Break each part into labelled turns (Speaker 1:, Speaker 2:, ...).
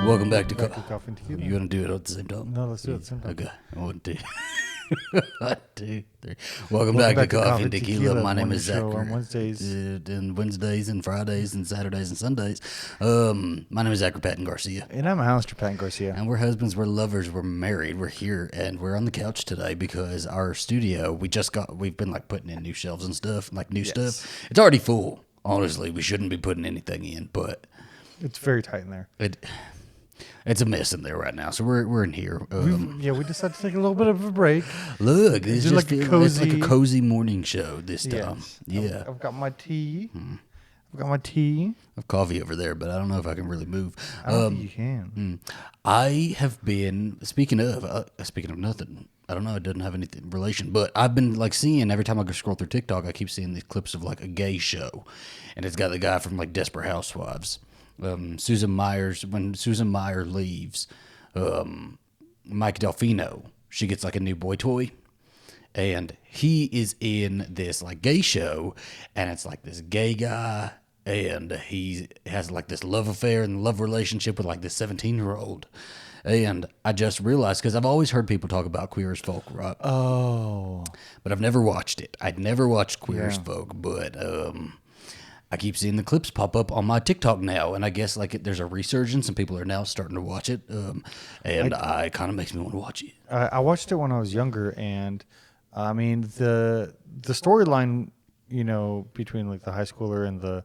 Speaker 1: Welcome back to
Speaker 2: Coffee and Tequila.
Speaker 1: You want to do it at the same time?
Speaker 2: No, let's do it at the same time.
Speaker 1: Okay. 1, 2. 1, 2, 3. Welcome back to Coffee and Tequila. My name is Zach.
Speaker 2: On Wednesdays.
Speaker 1: And Wednesdays and Fridays and Saturdays and Sundays. My name is Zach Patton Garcia.
Speaker 2: And I'm Alastair Patton Garcia.
Speaker 1: And we're husbands, we're lovers, we're married, we're here, and we're on the couch today because our studio, we've been like putting in new shelves and stuff, like new stuff. It's already full. Honestly, we shouldn't be putting anything in, but
Speaker 2: it's very tight in there.
Speaker 1: It's a mess in there right now, so we're in here.
Speaker 2: We decided to take a little bit of a break.
Speaker 1: Look, it's just
Speaker 2: like
Speaker 1: it's like a cozy morning show this time.
Speaker 2: Yes.
Speaker 1: Yeah,
Speaker 2: I've got my tea. I've got my tea.
Speaker 1: I have coffee over there, but I don't know if I can really move.
Speaker 2: I don't think you can.
Speaker 1: I have been speaking of nothing. I don't know. It doesn't have any relation, but I've been like seeing every time I go scroll through TikTok, I keep seeing these clips of like a gay show, and it's got the guy from like Desperate Housewives. Susan Meyer leaves, Mike Delfino, she gets like a new boy toy, and he is in this like gay show, and it's like this gay guy, and he has like this love affair and love relationship with like this 17-year-old. And I just realized, because I've always heard people talk about Queer as Folk, right?
Speaker 2: Oh.
Speaker 1: But I've never watched it. I'd never watched Queer as Folk, but I keep seeing the clips pop up on my TikTok now, and I guess like there's a resurgence, and people are now starting to watch it, and it kind of makes me want to watch it.
Speaker 2: I watched it when I was younger, and I mean the storyline, between like the high schooler and the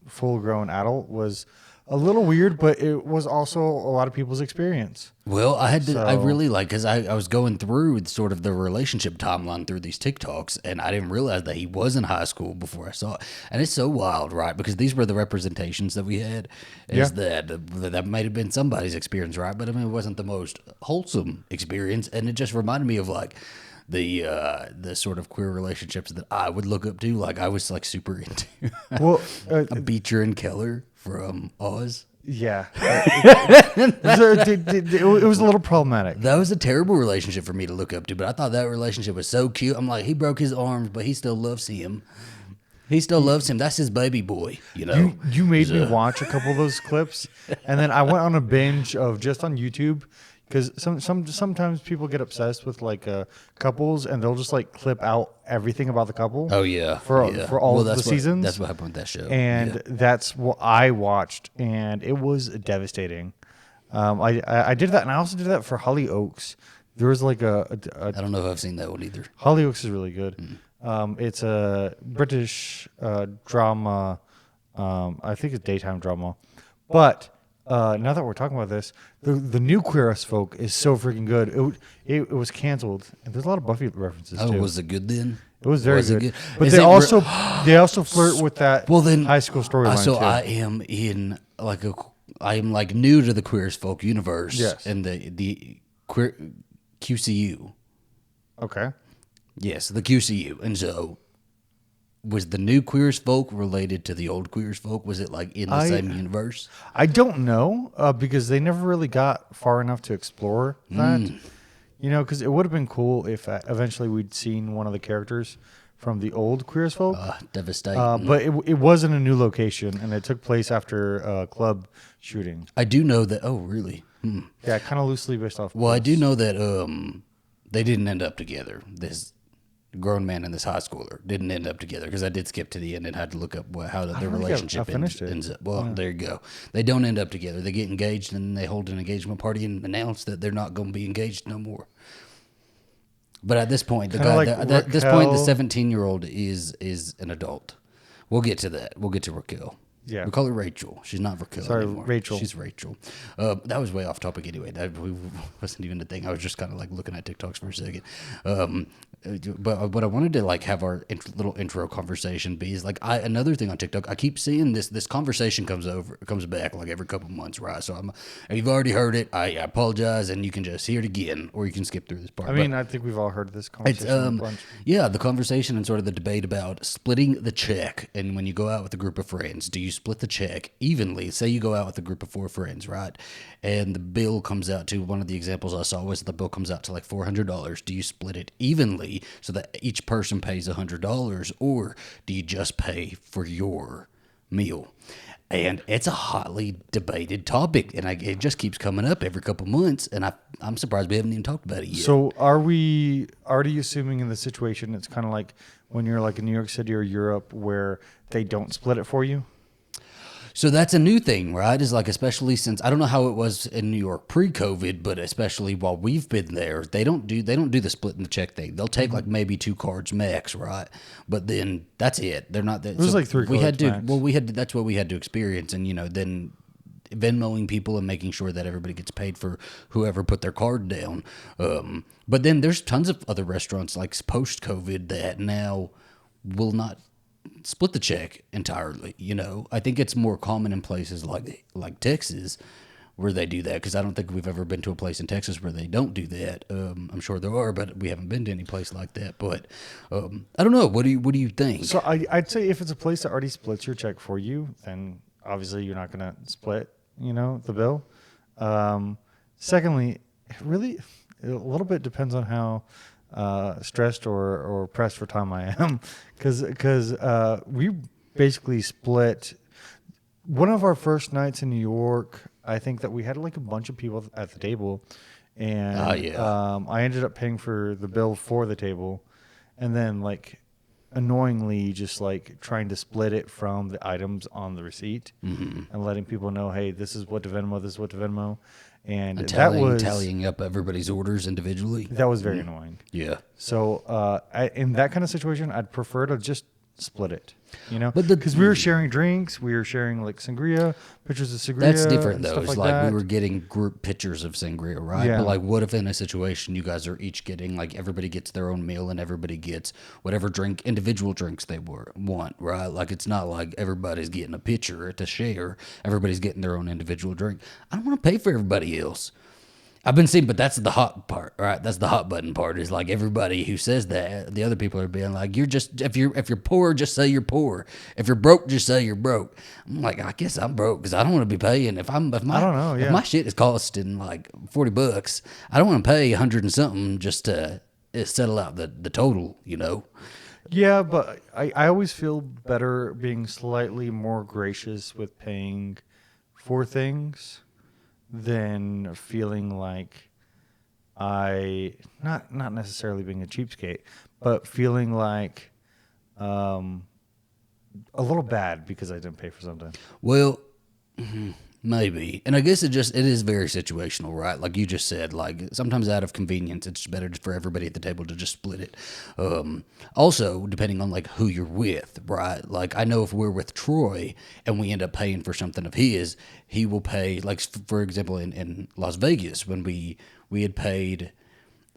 Speaker 2: full-grown adult was a little weird, but it was also a lot of people's experience.
Speaker 1: Well, I really like, because I was going through sort of the relationship timeline through these TikToks, and I didn't realize that he was in high school before I saw it. And it's so wild, right? Because these were the representations that we had, that might have been somebody's experience, right? But I mean, it wasn't the most wholesome experience, and it just reminded me of like the sort of queer relationships that I would look up to. Like I was like super into Beecher and Keller from Oz.
Speaker 2: Yeah. It was a little problematic.
Speaker 1: That was a terrible relationship for me to look up to, but I thought that relationship was so cute. I'm like, he broke his arms, but he still loves him. He still loves him. That's his baby boy,
Speaker 2: You made me watch a couple of those clips, and then I went on a binge of just on YouTube. Because sometimes people get obsessed with like couples, and they'll just like clip out everything about the couple.
Speaker 1: Oh yeah,
Speaker 2: for all of the seasons.
Speaker 1: That's what happened with that show,
Speaker 2: and that's what I watched, and it was devastating. I did that, and I also did that for Hollyoaks. There was like I
Speaker 1: don't know if I've seen that one either.
Speaker 2: Hollyoaks is really good. It's a British drama. I think it's daytime drama, but. Now that we're talking about this, the new Queer as Folk is so freaking good. It was canceled, and there's a lot of Buffy references too.
Speaker 1: Oh, was it good then?
Speaker 2: It was very good. But they also flirt with that high school storyline.
Speaker 1: So
Speaker 2: too.
Speaker 1: I am in I am like new to the Queer as Folk universe.
Speaker 2: Yes.
Speaker 1: And the queer QCU.
Speaker 2: Okay.
Speaker 1: Yes, the QCU, and so. Was the new Queer as Folk related to the old Queer as Folk? Was it like in the same universe?
Speaker 2: I don't know because they never really got far enough to explore that. Because it would have been cool if eventually we'd seen one of the characters from the old Queer as Folk.
Speaker 1: Devastating.
Speaker 2: But it was in a new location, and it took place after a club shooting.
Speaker 1: I do know that. Oh, really?
Speaker 2: Yeah, kind of loosely based off.
Speaker 1: Well, I do know that they didn't end up together. This grown man and this high schooler didn't end up together, because I did skip to the end and had to look up how their relationship ends up. Well, there you go. They don't end up together. They get engaged, and they hold an engagement party and announce that they're not going to be engaged no more. But at this point, the 17-year-old is an adult. We'll get to that. We'll get to Raquel.
Speaker 2: Yeah.
Speaker 1: We call her Rachel. She's not Raquel anymore.
Speaker 2: Rachel.
Speaker 1: She's Rachel. That was way off topic anyway. That wasn't even a thing. I was just kind of like looking at TikToks for a second. But what I wanted to like have our little intro conversation be is like another thing on TikTok. I keep seeing this conversation comes back like every couple months, right? So if you've already heard it, I apologize, and you can just hear it again, or you can skip through this part.
Speaker 2: I think we've all heard this conversation.
Speaker 1: The conversation and sort of the debate about splitting the check, and when you go out with a group of friends, do you split the check evenly? Say you go out with a group of 4 friends, right? And the bill comes out to, one of the examples I saw was the bill comes out to like $400. Do you split it evenly so that each person pays $100, or do you just pay for your meal. And it's a hotly debated topic, and it just keeps coming up every couple months, and I'm surprised we haven't even talked about it yet.
Speaker 2: So are we already assuming in the situation it's kind of like when you're like in New York City or Europe where they don't split it for you?
Speaker 1: So that's a new thing, right? Is like, especially since I don't know how it was in New York pre-COVID, but especially while we've been there, they don't do the split in the check thing. They'll take like maybe 2 cards max, right? But then that's it. They're not that.
Speaker 2: It was like 3
Speaker 1: we had
Speaker 2: cards
Speaker 1: to.
Speaker 2: max.
Speaker 1: Well, that's what we had to experience, and then Venmoing people and making sure that everybody gets paid for whoever put their card down. But then there's tons of other restaurants like post-COVID that now will not split the check entirely. I think it's more common in places like Texas where they do that, because I don't think we've ever been to a place in Texas where they don't do that. I'm sure there are, but we haven't been to any place like that. But I don't know. What do you think?
Speaker 2: So I'd say if it's a place that already splits your check for you, then obviously you're not going to split, the bill. Secondly, it really a little bit depends on how stressed or pressed for time I am, because we basically split one of our first nights in New York. I think that we had like a bunch of people at the table, and I ended up paying for the bill for the table, and then like annoyingly just like trying to split it from the items on the receipt and letting people know, hey, this is what to Venmo, this is what to Venmo. And
Speaker 1: tallying up everybody's orders individually.
Speaker 2: That was very annoying.
Speaker 1: Yeah.
Speaker 2: So in that kind of situation, I'd prefer to just split it,
Speaker 1: But
Speaker 2: because we were sharing drinks, we were sharing like sangria, pictures of sangria.
Speaker 1: That's different though.
Speaker 2: Stuff
Speaker 1: It's
Speaker 2: like
Speaker 1: we
Speaker 2: that.
Speaker 1: were getting group pictures of sangria, right?
Speaker 2: Yeah.
Speaker 1: But like, what if in a situation you guys are each getting like everybody gets their own meal and everybody gets whatever individual drinks they want, right? Like, it's not like everybody's getting a pitcher to share. Everybody's getting their own individual drink. I don't want to pay for everybody else. I've been seeing, but that's the hot part, right? That's the hot button part, is like everybody who says that, the other people are being like, you're just, if you're poor, just say you're poor. If you're broke, just say you're broke. I'm like, I guess I'm broke because I don't want to be paying. If my shit is costing like $40, I don't want to pay 100 and something just to settle out the total,
Speaker 2: Yeah, but I always feel better being slightly more gracious with paying for things than feeling like not necessarily being a cheapskate, but feeling like a little bad because I didn't pay for something.
Speaker 1: Well, maybe. And I guess it is very situational, right? Like you just said, like sometimes out of convenience, it's better for everybody at the table to just split it. Also, depending on like who you're with, right? Like, I know if we're with Troy and we end up paying for something of his, he will pay, like for example, in Las Vegas, when we had paid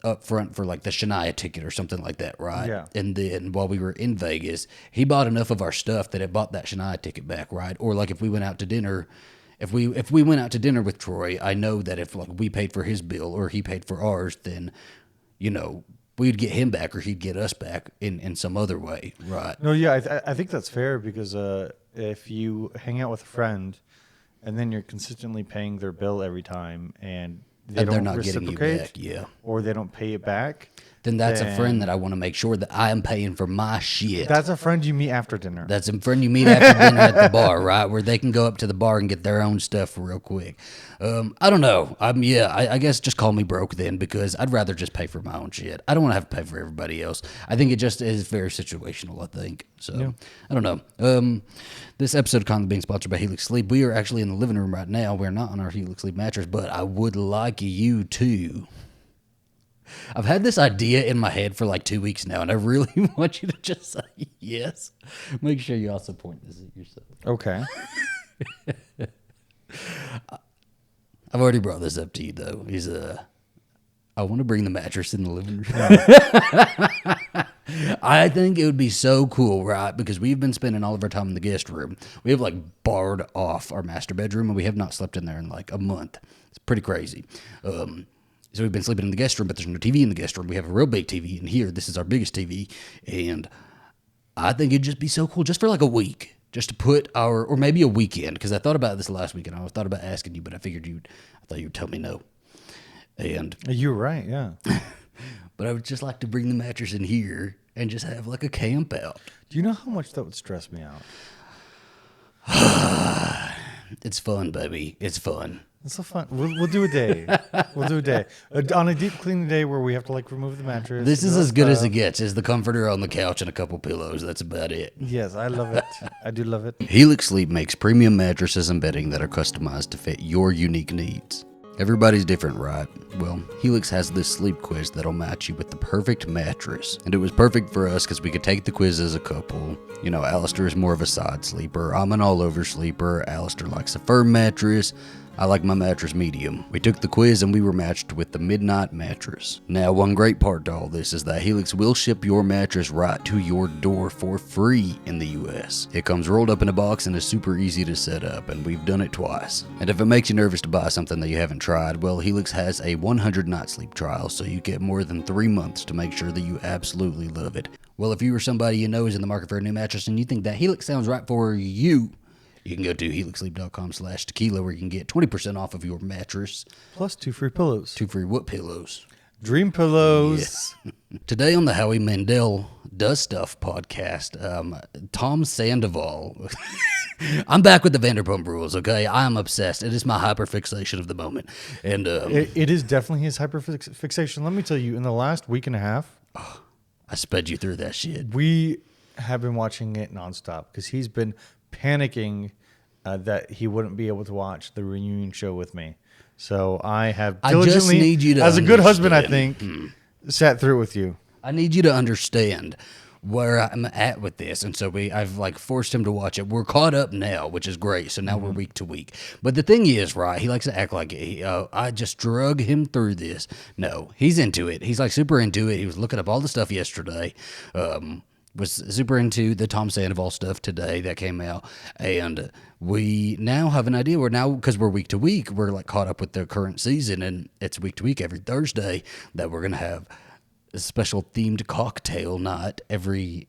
Speaker 1: up front for like the Shania ticket or something like that, right?
Speaker 2: Yeah.
Speaker 1: And then while we were in Vegas, he bought enough of our stuff that it bought that Shania ticket back, right? Or like if we went out to dinner, if we went out to dinner with Troy, I know that if like we paid for his bill or he paid for ours, then we'd get him back or he'd get us back in some other way, right?
Speaker 2: No, yeah, I think that's fair, because if you hang out with a friend and then you're consistently paying their bill every time and they're
Speaker 1: not getting you back, yeah,
Speaker 2: or they don't pay it back,
Speaker 1: then that's a friend that I want to make sure that I am paying for my shit.
Speaker 2: That's a friend you meet after dinner.
Speaker 1: That's a friend you meet after dinner at the bar, right? Where they can go up to the bar and get their own stuff real quick. I don't know. I guess just call me broke then, because I'd rather just pay for my own shit. I don't want to have to pay for everybody else. I think it just is very situational, I think. So, yeah. I don't know. This episode kind of being sponsored by Helix Sleep. We are actually in the living room right now. We're not on our Helix Sleep mattress, but I would like you to. I've had this idea in my head for like 2 weeks now, and I really want you to just say yes. Make sure you also point this at yourself.
Speaker 2: Okay.
Speaker 1: I've already brought this up to you, though. I want to bring the mattress in the living room. I think it would be so cool, right? Because we've been spending all of our time in the guest room. We have like barred off our master bedroom, and we have not slept in there in like a month. It's pretty crazy. So we've been sleeping in the guest room, but there's no TV in the guest room. We have a real big TV in here. This is our biggest TV. And I think it'd just be so cool just for like a week, just to put or maybe a weekend, because I thought about this last weekend. I thought about asking you, but I thought you'd tell me no. And
Speaker 2: you're right, yeah.
Speaker 1: But I would just like to bring the mattress in here and just have like a camp out.
Speaker 2: Do you know how much that would stress me out?
Speaker 1: It's fun, baby. It's fun.
Speaker 2: It's so fun. We'll do a day. We'll do a day on a deep cleaning day where we have to like remove the mattress.
Speaker 1: This is as good as it gets. Is the comforter on the couch and a couple pillows. That's about it.
Speaker 2: Yes, I love it. I do love it.
Speaker 1: Helix Sleep makes premium mattresses and bedding that are customized to fit your unique needs. Everybody's different, right? Well, Helix has this sleep quiz that'll match you with the perfect mattress. And it was perfect for us because we could take the quiz as a couple. You know, Alastair is more of a side sleeper. I'm an all-over sleeper. Alastair likes a firm mattress. I like my mattress medium. We took the quiz and we were matched with the Midnight mattress. Now, one great part to all this is that Helix will ship your mattress right to your door for free in the US. It comes rolled up in a box and is super easy to set up, and we've done it twice. And if it makes you nervous to buy something that you haven't tried, well, Helix has a 100-night sleep trial, so you get more than 3 months to make sure that you absolutely love it. Well, if you or somebody you know is in the market for a new mattress and you think that Helix sounds right for you, you can go to helixsleep.com/tequila where you can get 20% off of your mattress.
Speaker 2: Plus 2 free pillows.
Speaker 1: 2 free what pillows?
Speaker 2: Dream pillows.
Speaker 1: Yeah. Today on the Howie Mandel Does Stuff podcast, Tom Sandoval. I'm back with the Vanderpump Rules, okay? I am obsessed. It is my hyperfixation of the moment. And
Speaker 2: It is definitely his hyperfixation. Let me tell you, in the last week and a half,
Speaker 1: I sped you through that shit.
Speaker 2: we have been watching it nonstop because he's been panicking that he wouldn't be able to watch the reunion show with me. So I have diligently,
Speaker 1: just need you to
Speaker 2: as a good husband, I
Speaker 1: understand.
Speaker 2: think, sat through it with you.
Speaker 1: I need you to understand where I'm at with this, and so I've like forced him to watch it. We're caught up now, which is great. So now we're week to week. But the thing is, right? He likes to act like I just drug him through this. No, he's into it. He's like super into it. He was looking up all the stuff yesterday. Was super into the Tom Sandoval stuff today that came out, and we now have an idea. We're now, because we're week to week, we're like caught up with the current season, and it's week to week every Thursday that we're gonna have a special themed cocktail night every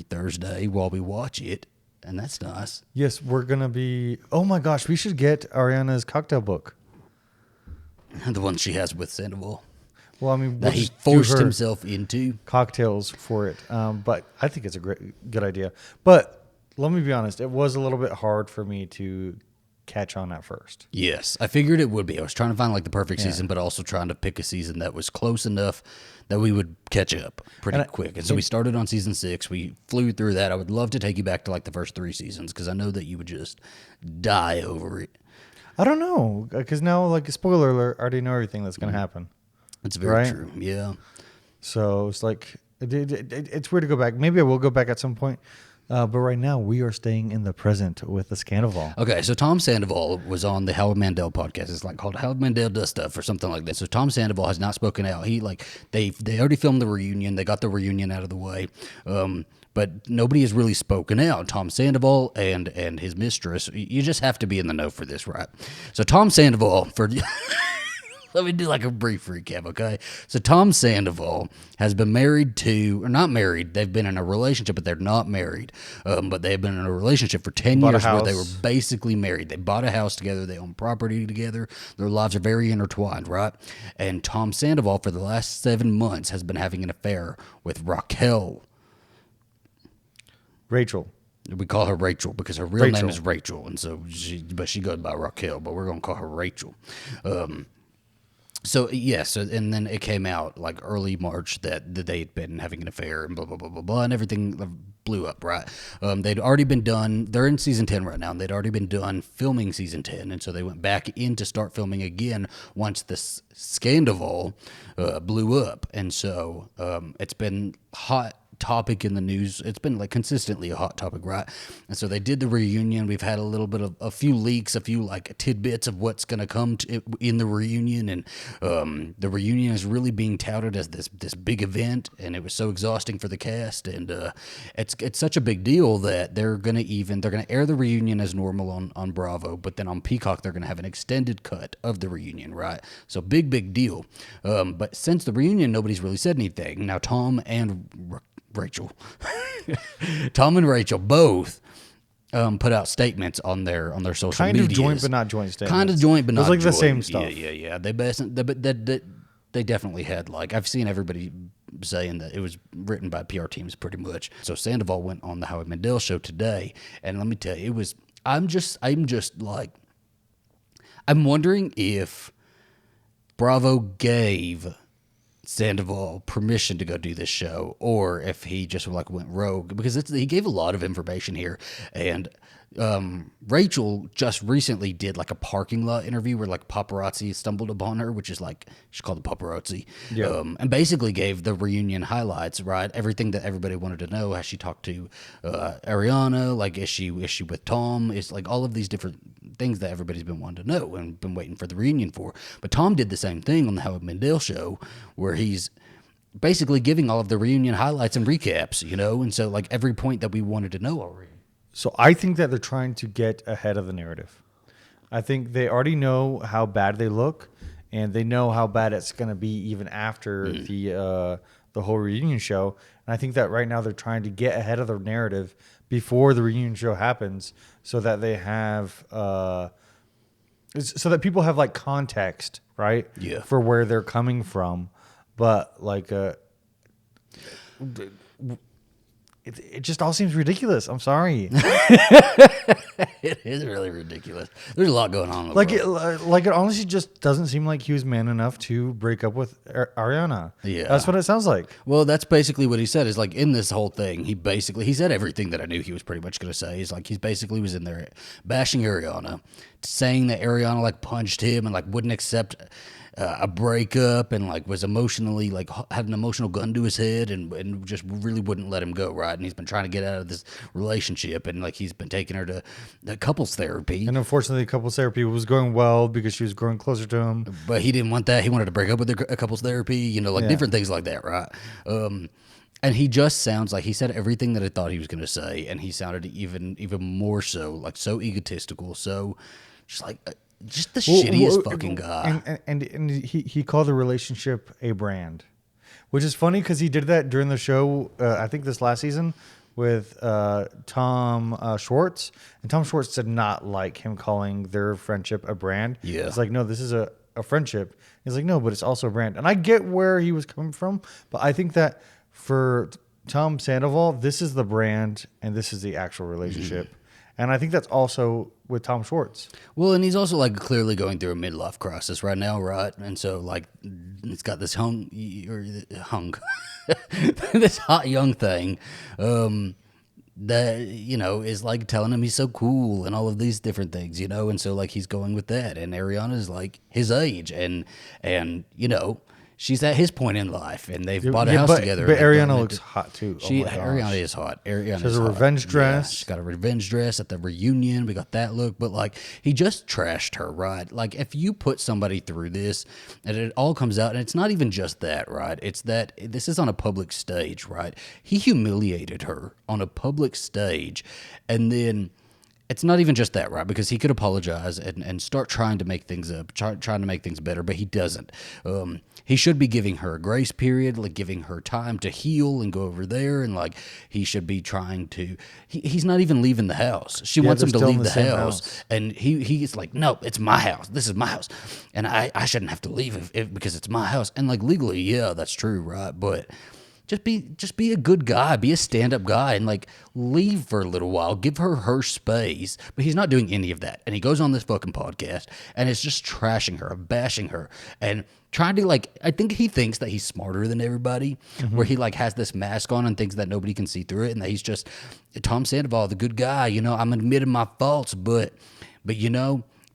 Speaker 1: Thursday while we watch it, and that's nice.
Speaker 2: Yes, we're going to be... Oh, my gosh. We should get Ariana's cocktail book.
Speaker 1: The one she has with Sandoval.
Speaker 2: Well, I mean...
Speaker 1: That
Speaker 2: we'll
Speaker 1: he
Speaker 2: just do
Speaker 1: forced
Speaker 2: her
Speaker 1: himself into.
Speaker 2: cocktails for it. But I think it's a good idea. But let me be honest. It was a little bit hard for me to catch on at first.
Speaker 1: Yes, I figured it would be. I was trying to find like the perfect season, but also trying to pick a season that was close enough that we would catch up pretty quick. And so we started on season 6. We flew through that. I would love to take you back to like the first 3 seasons because I know that you would just die over it.
Speaker 2: I don't know. Because now, like, spoiler alert, I already know everything that's going to happen.
Speaker 1: It's very
Speaker 2: Right?
Speaker 1: true. Yeah.
Speaker 2: So it's like... It's weird to go back. Maybe I will go back at some point. But right now, we are staying in the present with the Scandoval.
Speaker 1: Okay, so Tom Sandoval was on the Howard Mandel podcast. It's like called Howard Mandel Does Stuff or something like that. So Tom Sandoval has not spoken out. He like they already filmed the reunion. They got the reunion out of the way. But nobody has really spoken out. Tom Sandoval and his mistress. You just have to be in the know for this, right? So Tom Sandoval for. Let me do like a brief recap, okay? So Tom Sandoval has been married to, or not married, they've been in a relationship, but they're not married. But they've been in a relationship for 10 years where they were basically married. They bought a house together, they own property together, their lives are very intertwined, right? And Tom Sandoval, for the last 7 months, has been having an affair with Raquel.
Speaker 2: Rachel.
Speaker 1: We call her Rachel because her real name is Rachel, and so she goes by Raquel, but we're going to call her Rachel. So, yes, and then it came out like early March that they had been having an affair and blah, blah, blah, blah, blah, and everything blew up, right? They'd already been done. They're in season 10 right now, and they'd already been done filming season 10, and so they went back in to start filming again once the Scandoval blew up. And so it's been hot topic in the news. It's been like consistently a hot topic, right? And so they did the reunion. We've had a little bit of a few leaks, a few like tidbits of what's going to come in the reunion, and the reunion is really being touted as this big event, and it was so exhausting for the cast, and it's such a big deal that they're going to air the reunion as normal on Bravo, but then on Peacock they're going to have an extended cut of the reunion, right? So big deal. But since the reunion, nobody's really said anything. Now Tom and Rachel both put out statements on their social media.
Speaker 2: Kind of joint but not joint statements.
Speaker 1: Kind of joint but not joint.
Speaker 2: It was like the same stuff.
Speaker 1: Yeah. They definitely had, like, I've seen everybody saying that it was written by PR teams pretty much. So Sandoval went on the Howard Mandel show today, and let me tell you, I'm just like I'm wondering if Bravo gave Sandoval permission to go do this show, or if he just like went rogue, because he gave a lot of information here. And Rachel just recently did like a parking lot interview where like paparazzi stumbled upon her, which is like she's called the paparazzi, and basically gave the reunion highlights, right? Everything that everybody wanted to know. Has she talked to Ariana? Like, is she with Tom? Is like all of these different things that everybody's been wanting to know and been waiting for the reunion for. But Tom did the same thing on the Howard Mandel show, where he's basically giving all of the reunion highlights and recaps, and so like every point that we wanted to know already.
Speaker 2: So I think that they're trying to get ahead of the narrative. I think they already know how bad they look, and they know how bad it's going to be even after the whole reunion show. And I think that right now they're trying to get ahead of the narrative before the reunion show happens, so that they have so that people have like context, right?
Speaker 1: Yeah.
Speaker 2: For where they're coming from, but like it just all seems ridiculous. I'm sorry.
Speaker 1: It is really ridiculous. There's a lot going on. In the
Speaker 2: Like
Speaker 1: world.
Speaker 2: it honestly just doesn't seem like he was man enough to break up with Ariana.
Speaker 1: Yeah.
Speaker 2: That's what it sounds like.
Speaker 1: Well, that's basically what he said. Is like in this whole thing, he said everything that I knew he was pretty much going to say. He's like, basically was in there bashing Ariana, saying that Ariana like punched him and like wouldn't accept a breakup, and like was emotionally like had an emotional gun to his head, and just really wouldn't let him go, right? And he's been trying to get out of this relationship, and like he's been taking her to couples therapy.
Speaker 2: And unfortunately, couples therapy was going well because she was growing closer to him.
Speaker 1: But he didn't want that. He wanted to break up with a couples therapy, like different things like that, right? And he just sounds like he said everything that I thought he was going to say, and he sounded even more so, like so egotistical, so just like just the shittiest fucking guy.
Speaker 2: And he called the relationship a brand, which is funny because he did that during the show. I think this last season with Tom Schwartz, and Tom Schwartz did not like him calling their friendship a brand.
Speaker 1: Yeah,
Speaker 2: it's like, no, this is a friendship. He's like, no, but it's also a brand. And I get where he was coming from, but I think that for Tom Sandoval, this is the brand and this is the actual relationship. Mm-hmm. And I think that's also with Tom Schwartz.
Speaker 1: Well, and he's also like clearly going through a midlife crisis right now, right? And so like it's got this this hot young thing that is like telling him he's so cool and all of these different things, and so like he's going with that. And Ariana's like his age, and she's at his point in life, and they've bought a house together.
Speaker 2: But Ariana looks hot too.
Speaker 1: Ariana is hot. Ariana
Speaker 2: she has a revenge dress.
Speaker 1: Yeah, she's got a revenge dress at the reunion. We got that look, but like he just trashed her, right? Like if you put somebody through this, and it all comes out, and it's not even just that, right? It's that this is on a public stage, right? He humiliated her on a public stage, and then. It's not even just that, right? Because he could apologize and start trying to make things up, trying to make things better, but he doesn't. He should be giving her a grace period, like giving her time to heal and go over there, and like he should be trying to. He's not even leaving the house. She wants him to leave the house, and he's like, "No, it's my house. This is my house, and I shouldn't have to leave because it's my house." And like legally, yeah, that's true, right? But. Just be a good guy, be a stand-up guy, and like leave for a little while, give her space. But he's not doing any of that, and he goes on this fucking podcast, and it's just trashing her, bashing her, and trying to like. I think he thinks that he's smarter than everybody, where he like has this mask on and thinks that nobody can see through it, and that he's just Tom Sandoval, the good guy. I'm admitting my faults, but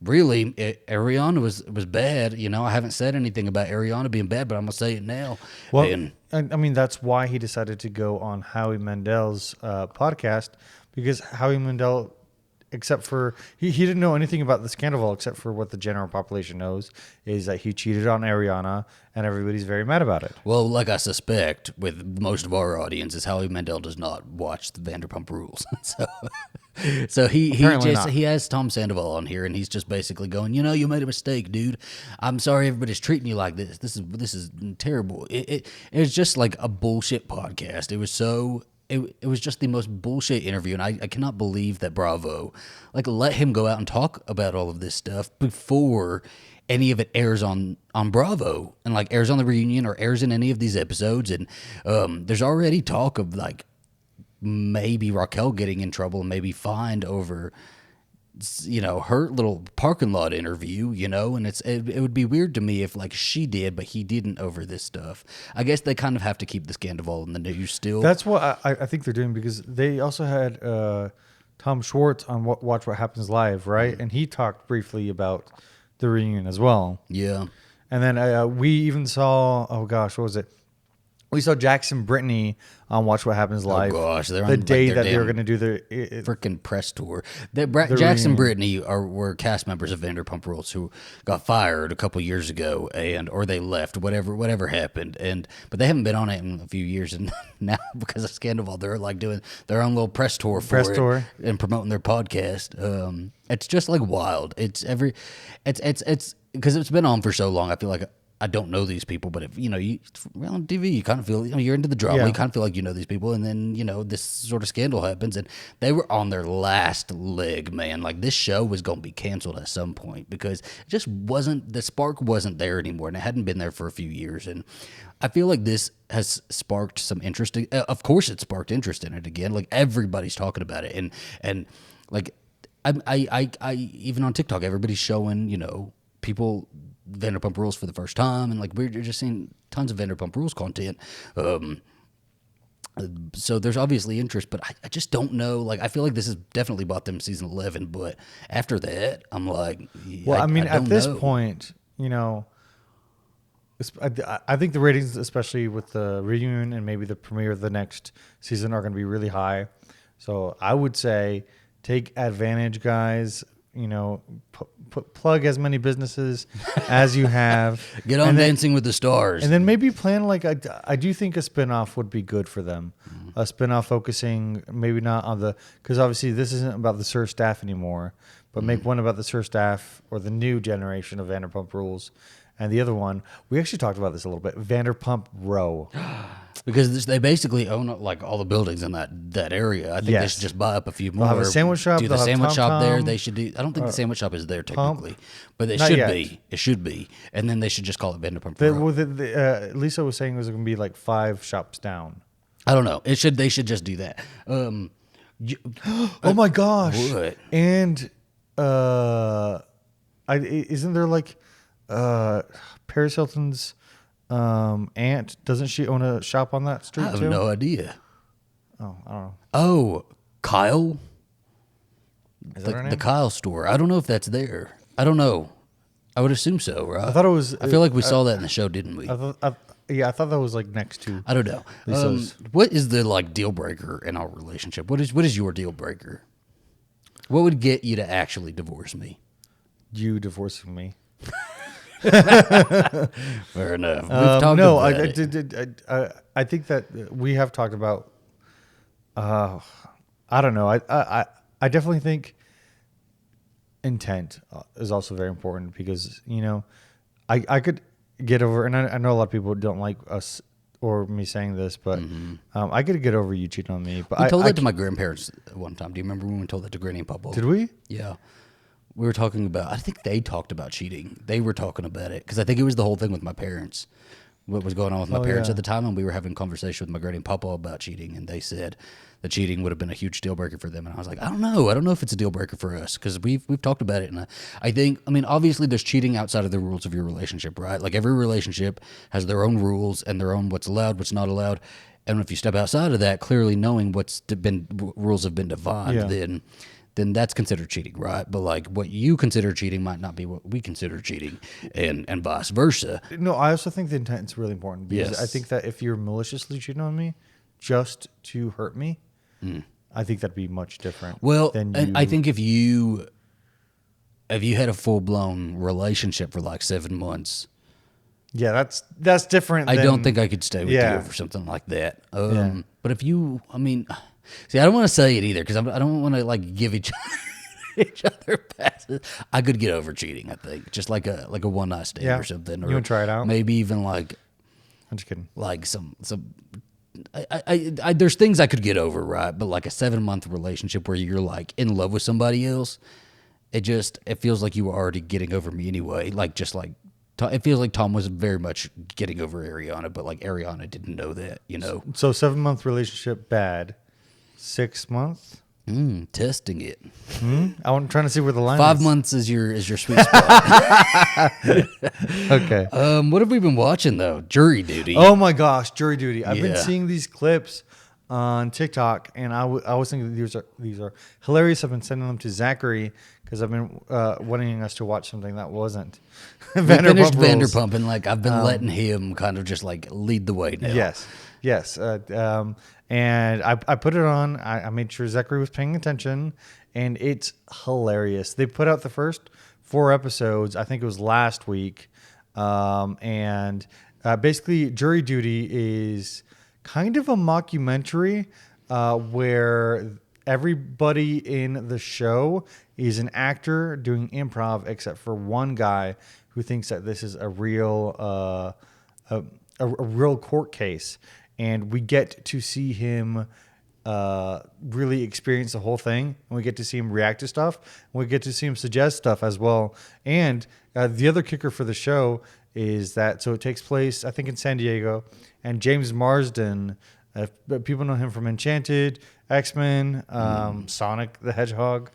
Speaker 1: really, Ariana was bad. I haven't said anything about Ariana being bad, but I'm gonna say it now.
Speaker 2: Well, I mean, that's why he decided to go on Howie Mandel's podcast, because Howie Mandel, except for he didn't know anything about the Scandoval except for what the general population knows, is that he cheated on Ariana, and everybody's very mad about it.
Speaker 1: Well, like I suspect with most of our audience, is Howie Mandel does not watch the Vanderpump Rules, so he has Tom Sandoval on here, and he's just basically going, you made a mistake, dude. I'm sorry everybody's treating you like this. This is terrible. It was just like a bullshit podcast. It was so. It was just the most bullshit interview, and I cannot believe that Bravo like let him go out and talk about all of this stuff before any of it airs on Bravo and like airs on the reunion or airs in any of these episodes. And there's already talk of like maybe Raquel getting in trouble and maybe fined over her little parking lot interview, and it would be weird to me if like she did, but he didn't over this stuff. I guess they kind of have to keep the Scandoval in the news still.
Speaker 2: That's what I think they're doing, because they also had Tom Schwartz on Watch What Happens Live, right? And he talked briefly about the reunion as well.
Speaker 1: Yeah.
Speaker 2: And then we even saw, oh gosh, what was it? We saw Jackson Brittany on Watch What Happens Live.
Speaker 1: Oh gosh, they're
Speaker 2: the
Speaker 1: on
Speaker 2: day
Speaker 1: like,
Speaker 2: that they were going to do their
Speaker 1: freaking press tour. Jackson and Brittany were cast members of Vanderpump Rules who got fired a couple years ago, or they left, whatever happened, but they haven't been on it in a few years, and now because of Scandoval, they're like doing their own little press tour and promoting their podcast. It's just like wild. It's because it's been on for so long. I feel like I don't know these people, but if you're on TV, you kind of feel you're into the drama. Yeah. You kind of feel like you know these people, and then this sort of scandal happens, and they were on their last leg, man. Like this show was going to be canceled at some point because it just wasn't the spark wasn't there anymore, and it hadn't been there for a few years. And I feel like this has sparked some interest. Of course, it sparked interest in it again. Like everybody's talking about it, and like I even on TikTok, everybody's showing people Vanderpump Rules for the first time, and like we're just seeing tons of Vanderpump Rules content. So there's obviously interest, but I just don't know. Like I feel like this has definitely bought them season 11, but after that, I'm like,
Speaker 2: well, I mean, at this point, I think the ratings, especially with the reunion and maybe the premiere of the next season, are going to be really high. So I would say take advantage, guys. Plug as many businesses as you have.
Speaker 1: Get on Dancing with the Stars.
Speaker 2: And then maybe plan I do think a spinoff would be good for them. Mm-hmm. A spinoff focusing maybe not on because obviously this isn't about the Sir staff anymore, but make one about the Sir staff or the new generation of Vanderpump Rules. And the other one, we actually talked about this a little bit, Vanderpump Row.
Speaker 1: Because they basically own like all the buildings in that area. I think they should just buy up a few more.
Speaker 2: They'll have a sandwich shop.
Speaker 1: Do the sandwich shop there. They should do. I don't think the sandwich shop is there technically, but it should be. It should be. And then they should just call it Vanderpump Row.
Speaker 2: Lisa was saying it was going to be like 5 shops down.
Speaker 1: I don't know. They should just do that.
Speaker 2: Oh my gosh!
Speaker 1: What?
Speaker 2: And isn't there like Paris Hilton's aunt, doesn't she own a shop on that street?
Speaker 1: I have no idea.
Speaker 2: Oh, I don't know.
Speaker 1: Oh, Kyle?
Speaker 2: Is that her name?
Speaker 1: The Kyle store. I don't know if that's there. I don't know. I would assume so, right?
Speaker 2: I thought it was.
Speaker 1: I feel like we saw that in the show, didn't we?
Speaker 2: I thought that was like next to.
Speaker 1: I don't know. What is the like deal breaker in our relationship? What is your deal breaker? What would get you to actually divorce me?
Speaker 2: You divorcing me.
Speaker 1: Fair enough. We've talked about
Speaker 2: it. I think that we have talked about. I don't know. I definitely think intent is also very important because I could get over, and I know a lot of people don't like us or me saying this, but I could get over you cheating on me. But
Speaker 1: we told that to my grandparents one time. Do you remember when we told that to Granny and Papa?
Speaker 2: Did we?
Speaker 1: Yeah. We were talking about, I think they talked about cheating. They were talking about it because I think it was the whole thing with my parents, what was going on with my parents at the time. And we were having a conversation with my granny and papa about cheating. And they said that cheating would have been a huge deal breaker for them. And I was like, I don't know if it's a deal breaker for us because we've talked about it. And I think, obviously there's cheating outside of the rules of your relationship, right? Like every relationship has their own rules and their own what's allowed, what's not allowed. And if you step outside of that, clearly knowing rules have been defined, then that's considered cheating, right? But like what you consider cheating might not be what we consider cheating, and vice versa.
Speaker 2: No, I also think the intent is really important because I think that if you're maliciously cheating on me just to hurt me, I think that'd be much different.
Speaker 1: Well, and I think if you had a full blown relationship for like 7 months.
Speaker 2: Yeah, that's different.
Speaker 1: I don't think I could stay with you for something like that. But if you, see, I don't want to say it either because I don't want to like give each other passes. I could get over cheating. I think just like a one night stand or something. Or
Speaker 2: you want to try it out?
Speaker 1: Maybe even like.
Speaker 2: I'm just kidding.
Speaker 1: Like some. I there's things I could get over, right? But like a 7-month relationship where you're like in love with somebody else, it feels like you were already getting over me anyway. It feels like Tom was very much getting over Ariana, but like Ariana didn't know that,
Speaker 2: So 7-month relationship bad. 6 months?
Speaker 1: Testing it.
Speaker 2: I'm trying to see where the line
Speaker 1: 5
Speaker 2: is.
Speaker 1: months is your sweet spot.
Speaker 2: Okay.
Speaker 1: What have we been watching though? Jury Duty.
Speaker 2: Oh my gosh, jury duty. I've been
Speaker 1: Yeah.
Speaker 2: seeing these clips on TikTok, and I was thinking these are hilarious. I've been sending them to Zachary because I've been wanting us to watch something that wasn't
Speaker 1: We finished
Speaker 2: Vanderpump Rules.
Speaker 1: Vanderpump, and like I've been letting him kind of just like lead the way now.
Speaker 2: Yes. And I put it on. I made sure Zachary was paying attention, and it's hilarious. They put out the first 4 episodes. I think it was last week, and basically, Jury Duty is kind of a mockumentary where everybody in the show is an actor doing improv, except for one guy who thinks that this is a real a real court case, and we get to see him really experience the whole thing, and we get to see him react to stuff, and we get to see him suggest stuff as well. And the other kicker for the show is that it takes place, I think, in San Diego, and James Marsden, people know him from Enchanted, X-Men, Sonic the Hedgehog.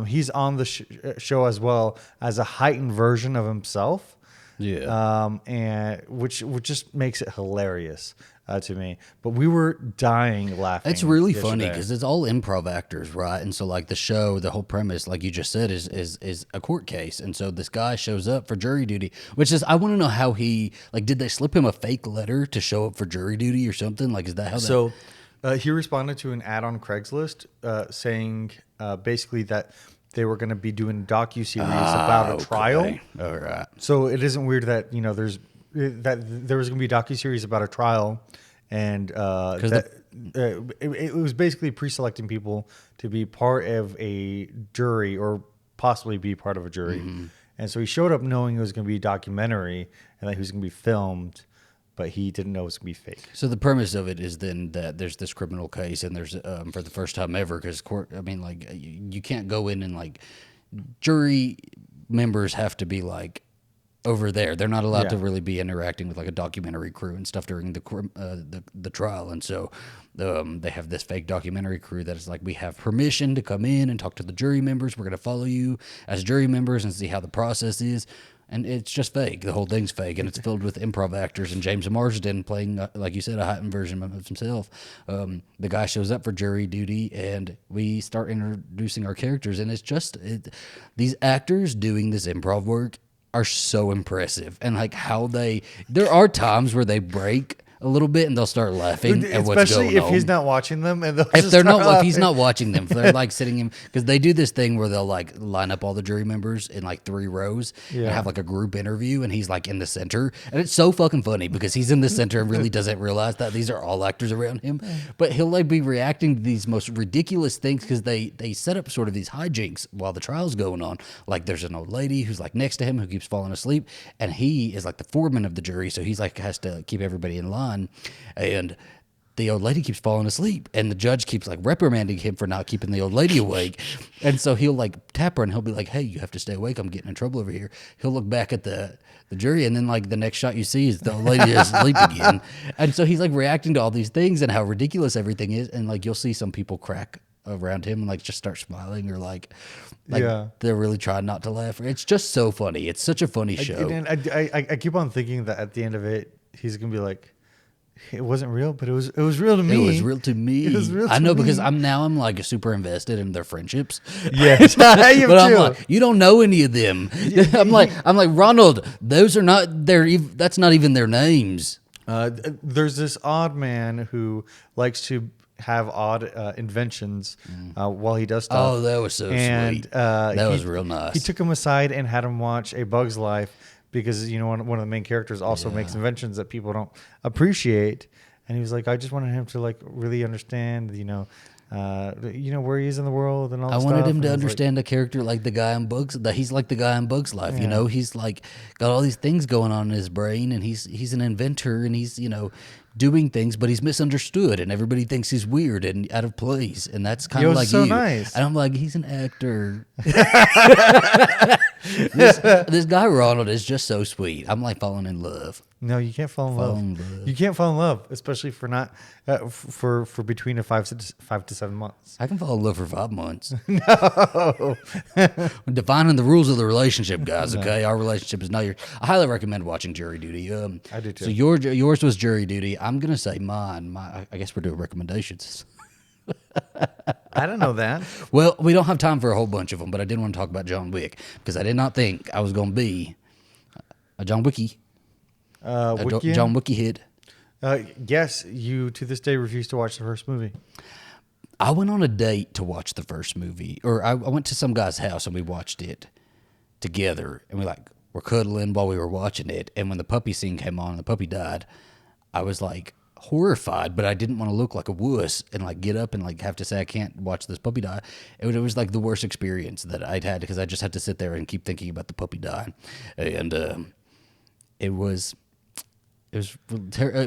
Speaker 2: He's on the show as well as a heightened version of himself.
Speaker 1: Yeah.
Speaker 2: And which just makes it hilarious to me. But we were dying laughing.
Speaker 1: It's really funny
Speaker 2: yesterday.
Speaker 1: because it's all improv actors, right? And so like the show, the whole premise, like you just said, is a court case. And so this guy shows up for jury duty, which is, I want to know how he, like, did they slip him a fake letter to show up for jury duty or something? Like, is that how that?
Speaker 2: So he responded to an ad on Craigslist saying basically that they were going to be doing a docuseries about a trial.
Speaker 1: All right.
Speaker 2: So it isn't weird that there was going to be a docuseries about a trial, and it was basically pre-selecting people to be part of a jury or possibly be part of a jury. And so he showed up knowing it was going to be a documentary and that he was going to be filmed, but he didn't know it was going to be fake.
Speaker 1: So the premise of it is then that there's this criminal case, and there's for the first time ever, because court, I mean, like you can't go in and like jury members have to be like over there. They're not allowed to really be interacting with like a documentary crew and stuff during the trial. And so they have this fake documentary crew that is like, we have permission to come in and talk to the jury members. We're going to follow you as jury members and see how the process is. And it's just fake. The whole thing's fake, and it's filled with improv actors. And James Marsden playing, like you said, a heightened version of himself. The guy shows up for jury duty, and we start introducing our characters. And it's just these actors doing this improv work are so impressive. And like how there are times where they break a little bit and they'll start laughing at what's going on.
Speaker 2: Especially if he's not watching them, and
Speaker 1: if he's not watching them, if they're like sitting in, because they do this thing where they'll like line up all the jury members in like 3 rows and have like a group interview, and he's like in the center, and it's so fucking funny because he's in the center and really doesn't realize that these are all actors around him, but he'll like be reacting to these most ridiculous things because they set up sort of these hijinks while the trial's going on. Like there's an old lady who's like next to him who keeps falling asleep, and he is like the foreman of the jury, so he's like has to keep everybody in line. And the old lady keeps falling asleep, and the judge keeps like reprimanding him for not keeping the old lady awake. And so he'll like tap her and he'll be like, "Hey, you have to stay awake. I'm getting in trouble over here." He'll look back at the jury, and then like the next shot you see is the old lady is asleep again. And so he's like reacting to all these things and how ridiculous everything is. And like you'll see some people crack around him and like just start smiling, or like they're really trying not to laugh. It's just so funny. It's such a funny show.
Speaker 2: And I keep on thinking that at the end of it, he's gonna be like, it wasn't real, but it was real to me.
Speaker 1: It was real to me.
Speaker 2: It was real
Speaker 1: I
Speaker 2: to
Speaker 1: know
Speaker 2: me.
Speaker 1: because I'm like super invested in their friendships.
Speaker 2: Yes, I am
Speaker 1: But I'm
Speaker 2: too.
Speaker 1: like, you don't know any of them. I'm like Ronald. Those are not their. That's not even their names.
Speaker 2: There's this odd man who likes to have odd inventions while he does stuff.
Speaker 1: Oh, that was so
Speaker 2: sweet.
Speaker 1: That was real nice.
Speaker 2: He took him aside and had him watch A Bug's Life because one of the main characters also makes inventions that people don't appreciate. And he was like, I just wanted him to like really understand, where he is in the world and all that
Speaker 1: I
Speaker 2: stuff.
Speaker 1: wanted him
Speaker 2: And
Speaker 1: to
Speaker 2: I was
Speaker 1: understand a character like the guy in Bugs. That he's like the guy in Bugs Life. He's like got all these things going on in his brain, and he's an inventor, and he's doing things, but he's misunderstood, and everybody thinks he's weird and out of place, and that's kind of like
Speaker 2: so
Speaker 1: you.
Speaker 2: nice.
Speaker 1: And I'm like, he's an actor. This guy Ronald is just so sweet. I'm like falling in love.
Speaker 2: No, you can't fall in love. You can't fall in love, especially for not for between 5 to 7 months.
Speaker 1: I can fall in love for 5 months.
Speaker 2: No.
Speaker 1: Defining the rules of the relationship, guys. Okay, our relationship is not yours. I highly recommend watching Jury Duty.
Speaker 2: I do too.
Speaker 1: So yours was Jury Duty. I'm gonna say mine. I guess we're doing recommendations.
Speaker 2: I don't know that.
Speaker 1: Well, we don't have time for a whole bunch of them, but I did want to talk about John Wick because I did not think I was going to be a John Wickie. John Wickie hit.
Speaker 2: Yes, you to this day refuse to watch the first movie.
Speaker 1: I went on a date to watch the first movie, or I went to some guy's house and we watched it together, and we're cuddling while we were watching it. And when the puppy scene came on and the puppy died, I was like horrified, but I didn't want to look like a wuss and like get up and like have to say I can't watch this puppy die. It was like the worst experience that I'd had because I just had to sit there and keep thinking about the puppy dying, and it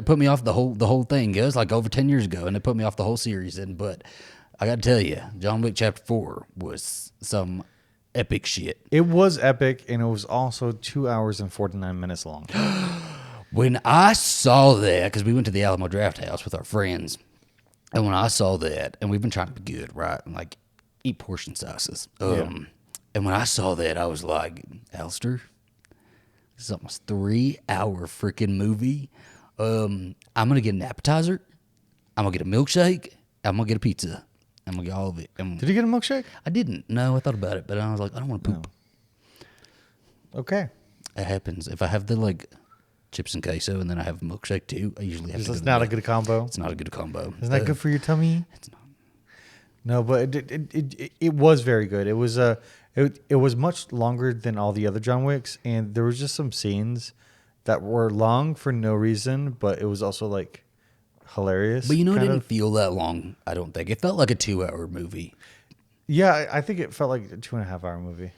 Speaker 1: put me off the whole thing. It was like over 10 years ago, and it put me off the whole series. But I got to tell you, John Wick Chapter 4 was some epic shit.
Speaker 2: It was epic, and it was also 2 hours and 49 minutes long.
Speaker 1: When I saw that, because we went to the Alamo Draft House with our friends, and when I saw that, and we've been trying to be good, right, and like eat portion sizes. And when I saw that, I was like, Alastair, this is almost 3 hour freaking movie. I'm gonna get an appetizer. I'm gonna get a milkshake. I'm gonna get a pizza. I'm gonna get all of it.
Speaker 2: Did you get a milkshake?
Speaker 1: I didn't. No, I thought about it, but I was like, I don't want to poop.
Speaker 2: No. Okay.
Speaker 1: It happens. If I have the like chips and queso and then I have a milkshake too, I usually have to.
Speaker 2: It's not a good combo.
Speaker 1: It's not a good combo.
Speaker 2: Isn't that good for your tummy?
Speaker 1: It's not.
Speaker 2: No, but it was very good. It was it was much longer than all the other John Wicks, and there was just some scenes that were long for no reason, but it was also like hilarious.
Speaker 1: But you know, it didn't feel that long. I don't think it felt like a 2 hour movie.
Speaker 2: Yeah, I think it felt like a 2.5 hour movie.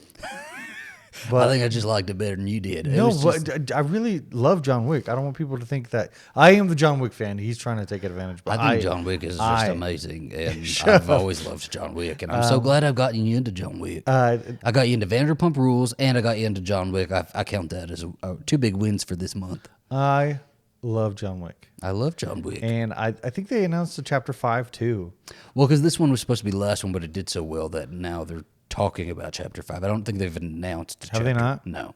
Speaker 2: But
Speaker 1: I think I just liked it better than you did.
Speaker 2: But I really love John Wick. I don't want people to think that I am the John Wick fan. He's trying to take advantage. But
Speaker 1: I think John Wick is just amazing, and I've always loved John Wick, and I'm so glad I've gotten you into John Wick. I got you into Vanderpump Rules, and I got you into John Wick. I count that as 2 big wins for this month.
Speaker 2: I love John Wick.
Speaker 1: I love John Wick.
Speaker 2: And I think they announced a Chapter 5 too.
Speaker 1: Well, because this one was supposed to be the last one, but it did so well that now they're talking about Chapter 5. I don't think they've announced.
Speaker 2: Have they not?
Speaker 1: No.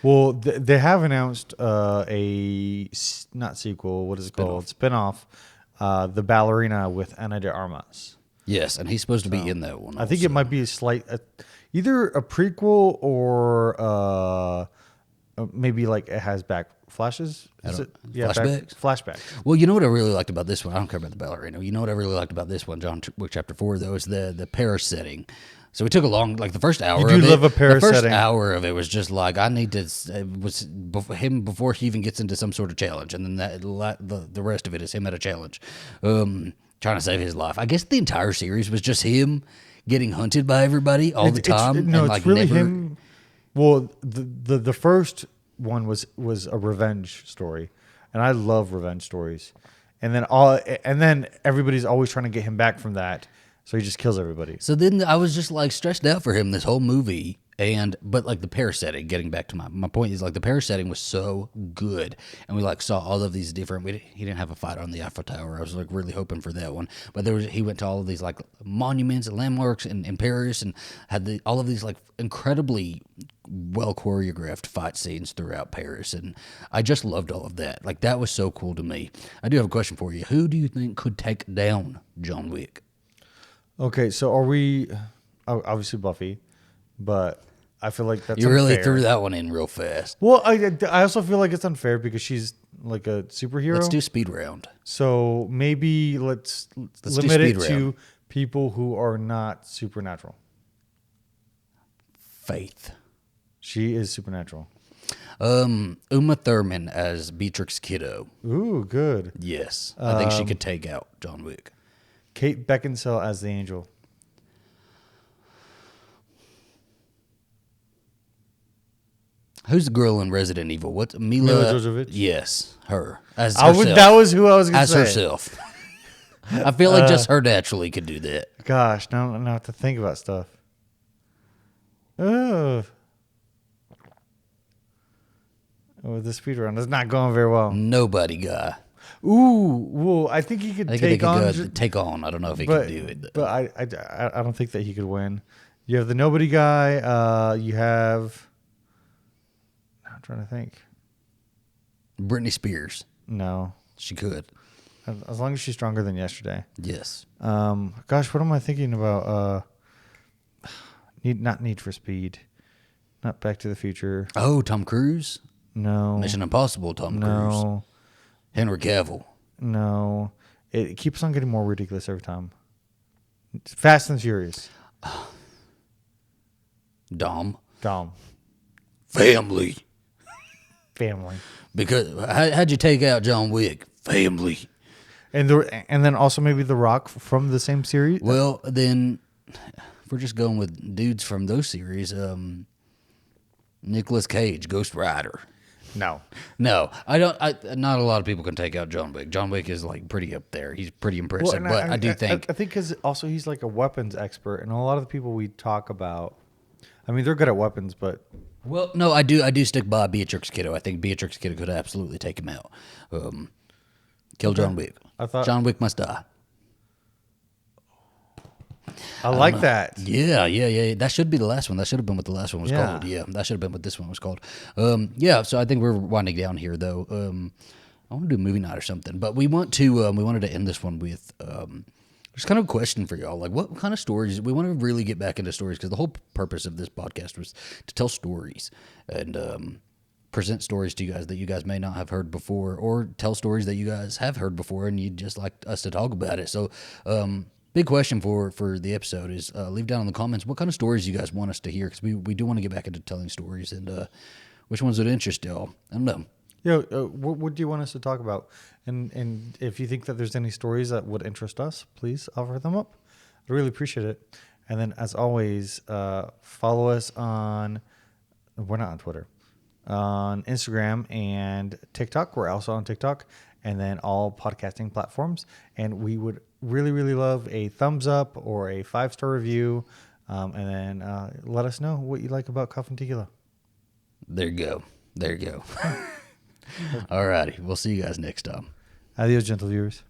Speaker 2: Well, they have announced a not sequel. What is it called? Spinoff. The Ballerina with Ana de Armas.
Speaker 1: Yes, and he's supposed to be in that one.
Speaker 2: I think it might be either a prequel or maybe like it has back flashes.
Speaker 1: Flashbacks?
Speaker 2: Flashbacks.
Speaker 1: Well, you know what I really liked about this one? I don't care about the Ballerina. You know what I really liked about this one, John Wick Chapter 4, though, is the Paris setting. So we took the first hour.
Speaker 2: You do love a Paris setting.
Speaker 1: The first hour of it was just like it was him before he even gets into some sort of challenge, and then the rest of it is him at a challenge, trying to save his life. I guess the entire series was just him getting hunted by everybody all the time.
Speaker 2: It's really him. Well, the first one was a revenge story, and I love revenge stories, and then everybody's always trying to get him back from that. So he just kills everybody.
Speaker 1: So then I was just like stressed out for him this whole movie. But like the Paris setting, getting back to my point is like the Paris setting was so good. And we like saw all of these different, he didn't have a fight on the Eiffel Tower. I was like really hoping for that one. But he went to all of these like monuments and landmarks in Paris and had all of these like incredibly well choreographed fight scenes throughout Paris. And I just loved all of that. Like that was so cool to me. I do have a question for you. Who do you think could take down John Wick?
Speaker 2: Okay, so are we obviously Buffy, but I feel like that's
Speaker 1: you really
Speaker 2: unfair.
Speaker 1: threw that one in real fast.
Speaker 2: Well, I also feel like it's unfair because she's like a superhero.
Speaker 1: Let's do speed round.
Speaker 2: So maybe let's limit it to people who are not supernatural.
Speaker 1: Faith.
Speaker 2: She is supernatural.
Speaker 1: Uma Thurman as Beatrix Kiddo.
Speaker 2: Ooh, good.
Speaker 1: Yes, I think she could take out John Wick.
Speaker 2: Kate Beckinsale as the Angel.
Speaker 1: Who's the girl in Resident Evil? What
Speaker 2: Mila Jovovich?
Speaker 1: Yes, her as herself.
Speaker 2: That was who I was going to say.
Speaker 1: As herself. I feel like just her naturally could do that.
Speaker 2: Gosh, now I have to think about stuff. Oh, with the speed run. It's not going very well.
Speaker 1: Nobody guy.
Speaker 2: Ooh, well, I think he could
Speaker 1: I think
Speaker 2: take
Speaker 1: he
Speaker 2: on.
Speaker 1: could take on. I don't know if he
Speaker 2: but
Speaker 1: can do it. Though.
Speaker 2: but I don't think that he could win. You have the nobody guy. You have. I'm trying to think.
Speaker 1: Britney Spears.
Speaker 2: No,
Speaker 1: She could.
Speaker 2: as long as she's stronger than yesterday.
Speaker 1: Yes.
Speaker 2: Gosh, what am I thinking about? Not Need for Speed, not Back to the Future.
Speaker 1: Oh, Tom Cruise.
Speaker 2: No.
Speaker 1: Mission Impossible. Tom Cruise.
Speaker 2: No.
Speaker 1: Henry Cavill.
Speaker 2: No. It keeps on getting more ridiculous every time. Fast and Furious.
Speaker 1: Dom.
Speaker 2: Family.
Speaker 1: Because how'd you take out John Wick? Family.
Speaker 2: And then also maybe The Rock from the same series.
Speaker 1: Well, then, if we're just going with dudes from those series, Nicolas Cage, Ghost Rider.
Speaker 2: No.
Speaker 1: I don't. Not a lot of people can take out John Wick. John Wick is like pretty up there. He's pretty impressive.
Speaker 2: Well,
Speaker 1: but I do think.
Speaker 2: I think because also he's like a weapons expert, and a lot of the people we talk about, I mean, they're good at weapons, but.
Speaker 1: Well, no, I do stick by Beatrix Kiddo. I think Beatrix Kiddo could absolutely take him out. Kill John Wick.
Speaker 2: I thought
Speaker 1: John Wick must die.
Speaker 2: I like that.
Speaker 1: Yeah. That should be the last one. That should have been what the last one was called. Yeah, that should have been what this one was called. So I think we're winding down here, though. I want to do a movie night or something, but we wanted to end this one with just kind of a question for y'all. Like, what kind of stories? We want to really get back into stories because the whole purpose of this podcast was to tell stories and present stories to you guys that you guys may not have heard before, or tell stories that you guys have heard before and you'd just like us to talk about it. So, big question for the episode is leave down in the comments what kind of stories you guys want us to hear, because we do want to get back into telling stories, and which ones would interest y'all. I don't know.
Speaker 2: Yeah, what do you want us to talk about? And if you think that there's any stories that would interest us, please offer them up. I'd really appreciate it. And then, as always, follow us on. We're not on Twitter. On Instagram and TikTok. We're also on TikTok, and then all podcasting platforms. And we would really, really love a thumbs up or a 5-star review. And then let us know what you like about Coffee and Tequila.
Speaker 1: There you go. All righty. We'll see you guys next time.
Speaker 2: Adios, gentle viewers.